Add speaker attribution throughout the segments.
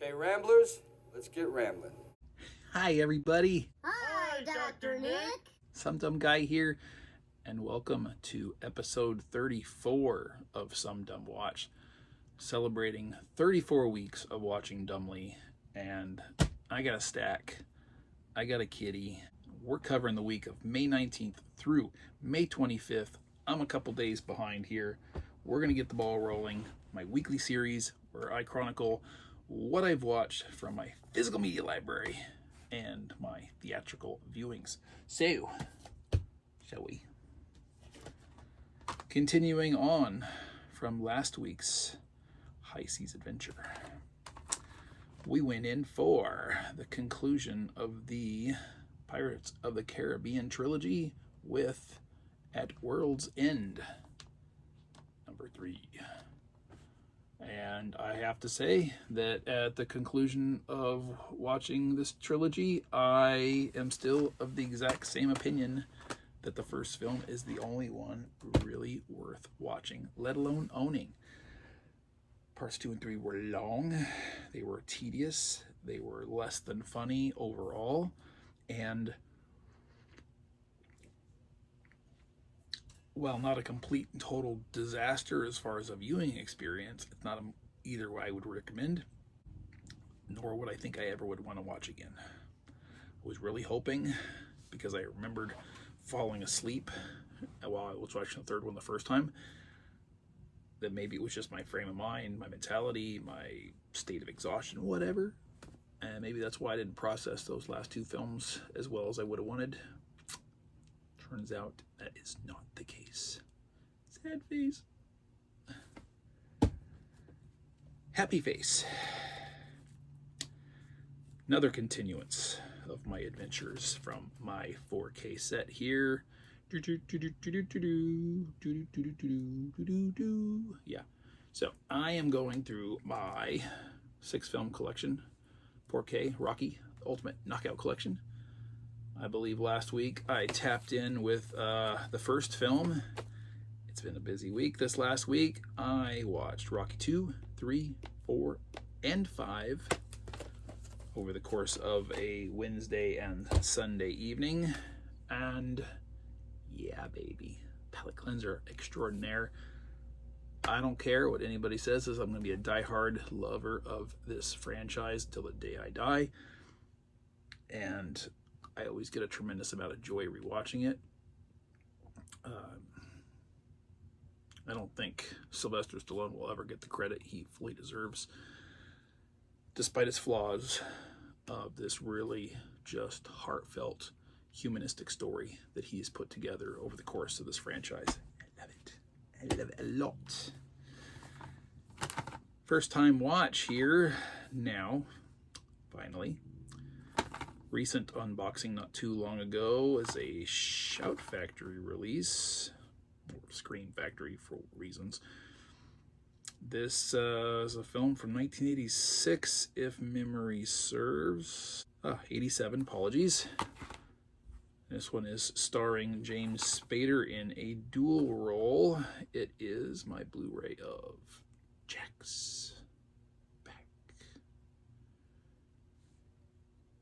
Speaker 1: Okay, Ramblers, let's get rambling.
Speaker 2: Hi, everybody.
Speaker 3: Hi, Dr. Nick.
Speaker 2: Some Dumb Guy here, and welcome to episode 34 of SumDumWatch, celebrating 34 weeks of watching dumbly. And I got a stack. I got a kitty. We're covering the week of May 19th through May 25th. I'm a couple days behind here. We're going to get the ball rolling. My weekly series where I chronicle what I've watched from my physical media library and my theatrical viewings. So, shall we? Continuing on from last week's high seas adventure, we went in for the conclusion of the Pirates of the Caribbean trilogy with At World's End, number 3. And I have to say that at the conclusion of watching this trilogy, I am still of the exact same opinion that the first film is the only one really worth watching, let alone owning. Parts 2 and 3 were long, they were tedious, they were less than funny overall, and while not a complete and total disaster as far as a viewing experience, it's not either I would recommend, nor would I think I ever would want to watch again. I was really hoping, because I remembered falling asleep while I was watching the third one the first time, that maybe it was just my frame of mind, my mentality, my state of exhaustion, whatever. And maybe that's why I didn't process those last two films as well as I would have wanted. Turns out that is not the case. Sad face. Happy face. Another continuance of my adventures from my 4K set here. Yeah. So I am going through my 6-film collection, 4K Rocky Ultimate Knockout Collection. I believe last week I tapped in with the first film. It's been a busy week. This last week I watched Rocky 2, 3, 4, and 5 over the course of a Wednesday and Sunday evening. And yeah, baby, palate cleanser extraordinaire. I don't care what anybody says, I'm going to be a diehard lover of this franchise till the day I die. And I always get a tremendous amount of joy rewatching it. I don't think Sylvester Stallone will ever get the credit he fully deserves, despite its flaws, of this really just heartfelt, humanistic story that he's put together over the course of this franchise. I love it. I love it a lot. First time watch here now, finally. Recent unboxing not too long ago is a Shout Factory release, or Screen Factory for reasons. This is a film from 1986, if memory serves. 87, apologies. This one is starring James Spader in a dual role. It is my Blu-ray of Jack's Back.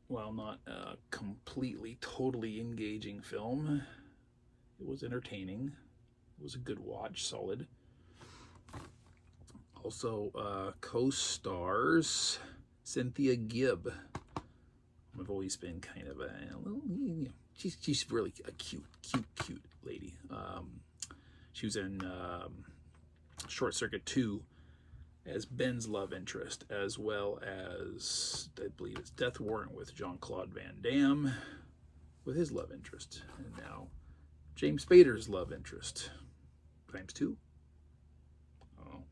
Speaker 2: While not a completely, totally engaging film, it was entertaining. It was a good watch, solid. Also, co-stars Cynthia Gibb. I've always been kind of a little, she's really a cute lady. She was in Short Circuit 2 as Ben's love interest, as well as, I believe it's Death Warrant with Jean-Claude Van Damme with his love interest. And now James Spader's love interest. Times 2? Oh.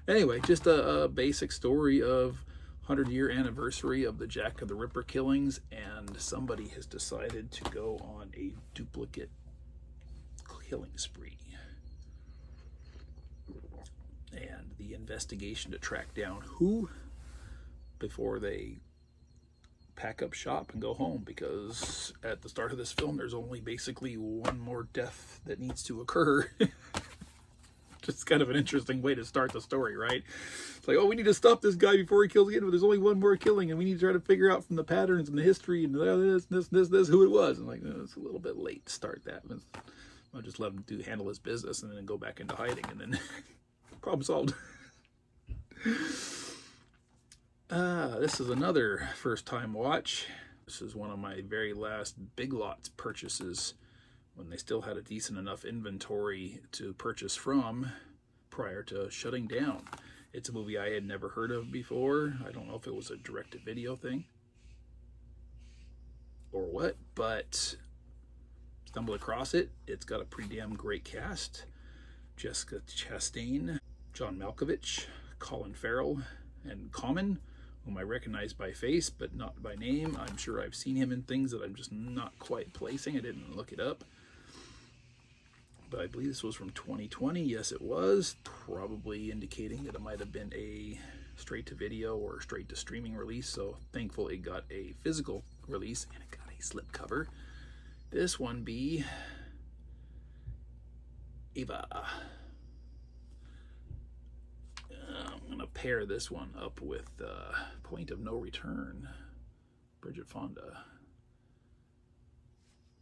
Speaker 2: Anyway, just a basic story of 100-year anniversary of the Jack the Ripper killings, and somebody has decided to go on a duplicate killing spree. And the investigation to track down who before they pack up shop and go home, because at the start of this film there's only basically one more death that needs to occur. Just kind of an interesting way to start the story, right? It's like, oh, we need to stop this guy before he kills again, but there's only one more killing, and we need to try to figure out from the patterns and the history and this who it was. And like, it's a little bit late to start that. I'll just let him handle his business and then go back into hiding, and then problem solved. This is another first-time watch. This is one of my very last Big Lots purchases when they still had a decent enough inventory to purchase from prior to shutting down. It's a movie I had never heard of before. I don't know if it was a direct-to-video thing or what, but stumbled across it. It's got a pretty damn great cast. Jessica Chastain, John Malkovich, Colin Farrell, and Common, whom I recognize by face but not by name. I'm sure I've seen him in things that I'm just not quite placing. I didn't look it up. But I believe this was from 2020. Yes, it was. Probably indicating that it might have been a straight-to-video or straight-to-streaming release. So thankfully it got a physical release and it got a slipcover. This one be Eva. I'm going to pair this one up with Point of No Return, Bridget Fonda.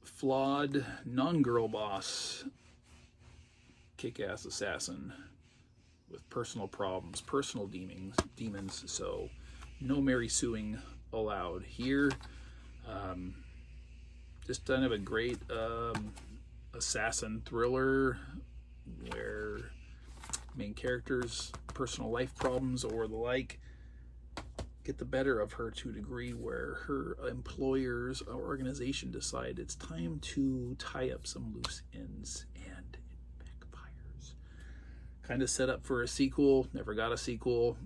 Speaker 2: Flawed, non-girl boss, kick-ass assassin with personal problems, personal demons, so no Mary suing allowed here. Just kind of a great assassin thriller where main character's personal life problems or the like get the better of her to a degree where her employers or organization decide it's time to tie up some loose ends, and it backfires. Kind of set up for a sequel, never got a sequel.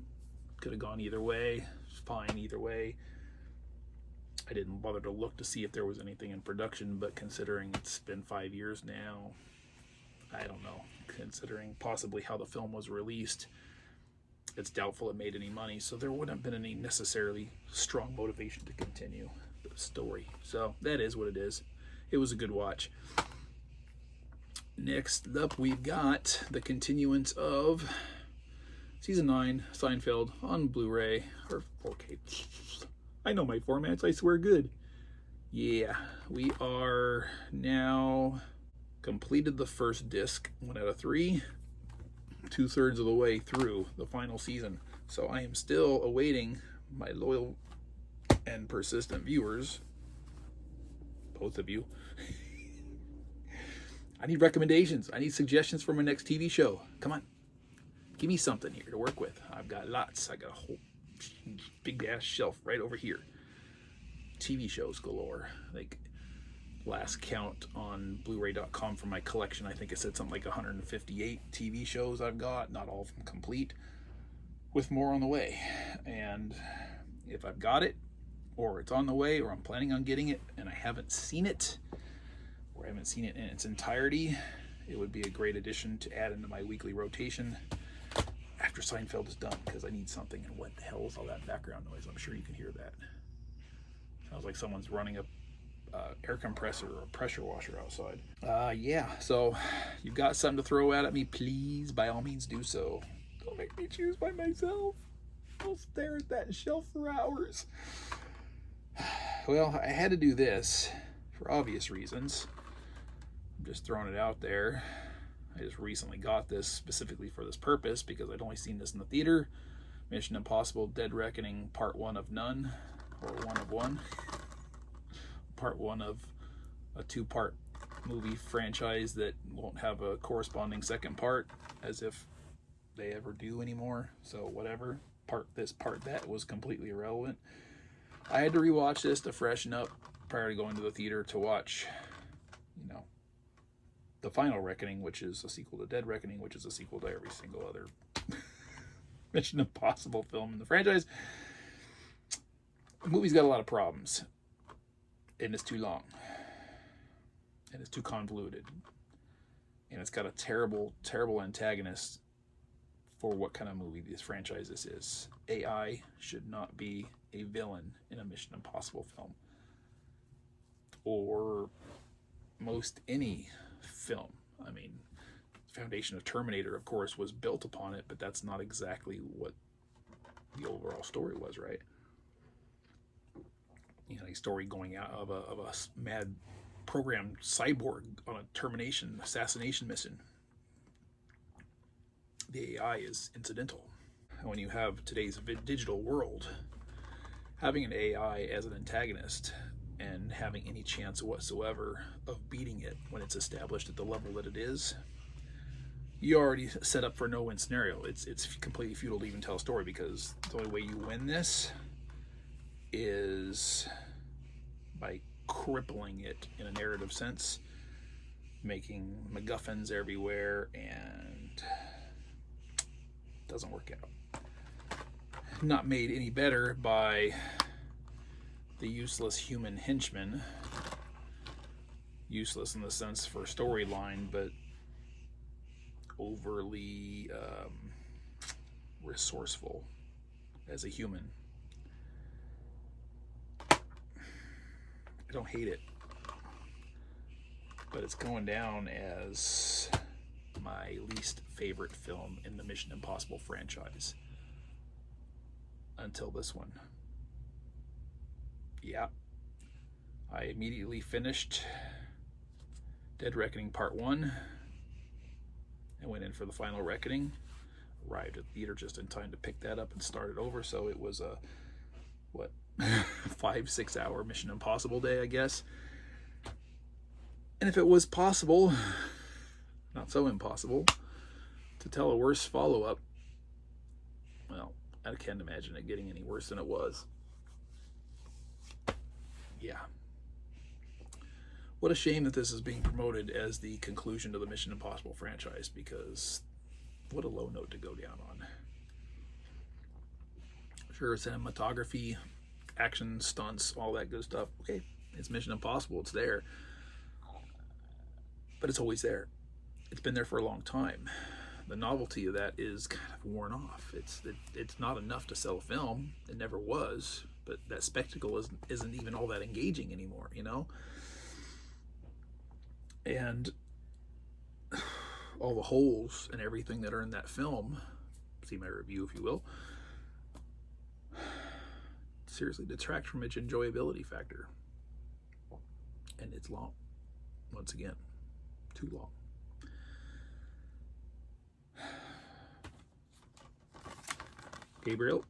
Speaker 2: Could have gone either way. It's fine either way. I didn't bother to look to see if there was anything in production, but considering it's been 5 years now, I don't know. Considering possibly how the film was released, it's doubtful it made any money, so there wouldn't have been any necessarily strong motivation to continue the story. So that is what it is. It was a good watch. Next up, we've got the continuance of Season 9, Seinfeld, on Blu-ray, or 4K. I know my formats, I swear good. Yeah, we are now completed the first disc, 1 out of 3, 2/3 of the way through the final season. So I am still awaiting my loyal and persistent viewers, both of you. I need recommendations. I need suggestions for my next TV show. Come on, give me something here to work with. I've got lots. I got a whole big ass shelf right over here. TV shows galore. Like, last count on Blu-ray.com for my collection, I think it said something like 158 TV shows I've got, not all of them complete, with more on the way. And if I've got it, or it's on the way, or I'm planning on getting it, and I haven't seen it, or I haven't seen it in its entirety, it would be a great addition to add into my weekly rotation after Seinfeld is done, because I need something. And what the hell is all that background noise? I'm sure you can hear that. Sounds like someone's running a air compressor or a pressure washer outside. Yeah, so you've got something to throw at me, please, by all means do so. Don't make me choose by myself. I'll stare at that shelf for hours. Well, I had to do this for obvious reasons. I'm just throwing it out there. I just recently got this specifically for this purpose because I'd only seen this in the theater. Mission Impossible Dead Reckoning Part 1 of None, or 1 of 1. Part 1 of a 2-part movie franchise that won't have a corresponding second part, as if they ever do anymore. So whatever, part this, part that was completely irrelevant. I had to rewatch this to freshen up prior to going to the theater to watch, The Final Reckoning, which is a sequel to Dead Reckoning, which is a sequel to every single other Mission Impossible film in the franchise. The movie's got a lot of problems. And it's too long. And it's too convoluted. And it's got a terrible, terrible antagonist for what kind of movie this franchise this is. AI should not be a villain in a Mission Impossible film. Or most any film. I mean, foundation of Terminator, of course, was built upon it, but that's not exactly what the overall story was, right? You know, a story going out of a mad programmed cyborg on a assassination mission. The AI is incidental. And when you have today's digital world, having an AI as an antagonist and having any chance whatsoever of beating it when it's established at the level that it is, you already set up for a no-win scenario. It's completely futile to even tell a story, because the only way you win this is by crippling it in a narrative sense, making MacGuffins everywhere, and it doesn't work out. Not made any better by the useless human henchman. Useless in the sense for storyline, but overly resourceful as a human. I don't hate it, but it's going down as my least favorite film in the Mission Impossible franchise until this one. Yeah, I immediately finished Dead Reckoning Part 1 and went in for the final Reckoning. Arrived at the theater just in time to pick that up and start it over, so it was a 5-6 hour Mission Impossible day, I guess. And if it was possible, not so impossible, to tell a worse follow-up, well, I can't imagine it getting any worse than it was. Yeah. What a shame that this is being promoted as the conclusion to the Mission Impossible franchise, because what a low note to go down on. Sure, cinematography, action, stunts, all that good stuff. Okay, it's Mission Impossible, it's there. But it's always there. It's been there for a long time. The novelty of that is kind of worn off. It's not enough to sell a film. It never was. But that spectacle isn't even all that engaging anymore, you know? And all the holes and everything that are in that film, see my review if you will, seriously detract from its enjoyability factor. And it's long. Once again, too long. Gabriel,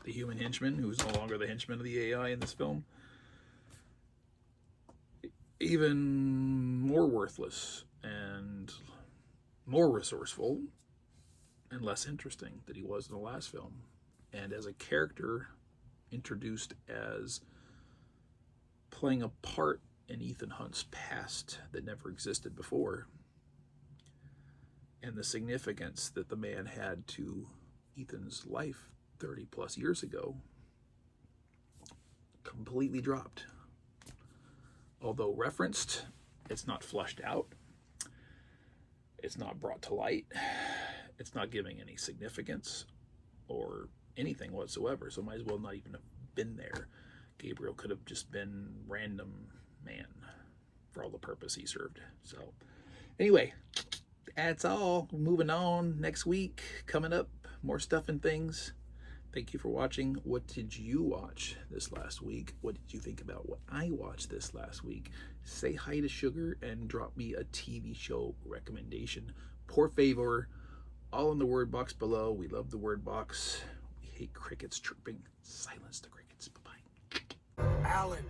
Speaker 2: the human henchman, who's no longer the henchman of the AI in this film, even more worthless and more resourceful and less interesting than he was in the last film. And as a character introduced as playing a part in Ethan Hunt's past that never existed before, and the significance that the man had to Ethan's life 30 plus years ago, completely dropped. Although referenced, it's not flushed out, it's not brought to light, it's not giving any significance or anything whatsoever, so might as well not even have been there. Gabriel could have just been random man for all the purpose he served. So anyway, that's all. Moving on. Next week coming up, more stuff and things. Thank you for watching. What did you watch this last week? What did you think about what I watched this last week? Say hi to Sugar and drop me a TV show recommendation. Por favor, all in the word box below. We love the word box. We hate crickets chirping. Silence the crickets. Bye-bye.
Speaker 1: Alan.